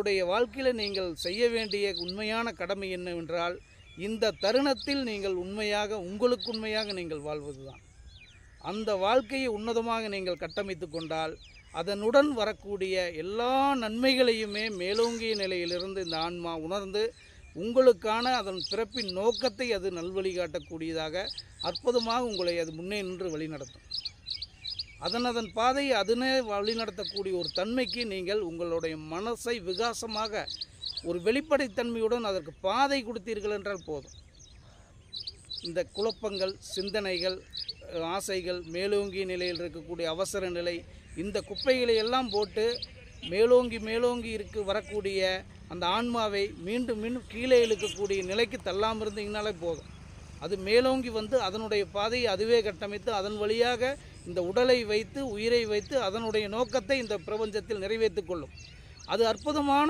உங்களுடைய வாழ்க்கையில் நீங்கள் செய்ய வேண்டிய உண்மையான கடமை என்னவென்றால், இந்த தருணத்தில் நீங்கள் உங்களுக்கு உண்மையாக நீங்கள் வாழ்வதுதான். அந்த வாழ்க்கையை உன்னதமாக நீங்கள் கட்டமைத்து கொண்டால், அதனுடன் வரக்கூடிய எல்லா நன்மைகளையுமே மேலோங்கிய நிலையிலிருந்து இந்த ஆன்மா உணர்ந்து உங்களுக்கான அதன் பிறப்பின் நோக்கத்தை அது நல்வழி காட்டக்கூடியதாக அற்புதமாக உங்களை அது முன்னே நின்று வழிநடத்தும். அதன் பாதை அதனே வழிநடத்தக்கூடிய ஒரு தன்மைக்கு நீங்கள் உங்களுடைய மனசை விகாசமாக ஒரு வெளிப்படைத்தன்மையுடன் அதற்கு பாதை கொடுத்தீர்கள் என்றால் போதும். இந்த குழப்பங்கள், சிந்தனைகள், ஆசைகள், மேலோங்கிய நிலையில் இருக்கக்கூடிய அவசர நிலை, இந்த குப்பைகளை எல்லாம் போட்டு மேலோங்கி வரக்கூடிய அந்த ஆன்மாவை மீண்டும் கீழே இழுக்கக்கூடிய நிலைக்கு தள்ளாமல் இருந்தீங்கனாலே போதும். அது மேலோங்கி வந்து அதனுடைய பாதையை அதுவே கட்டமைத்து அதன் வழியாக இந்த உடலை வைத்து, உயிரை வைத்து அதனுடைய நோக்கத்தை இந்த பிரபஞ்சத்தில் நிறைவேற்றிக் கொள்ளும். அது அற்புதமான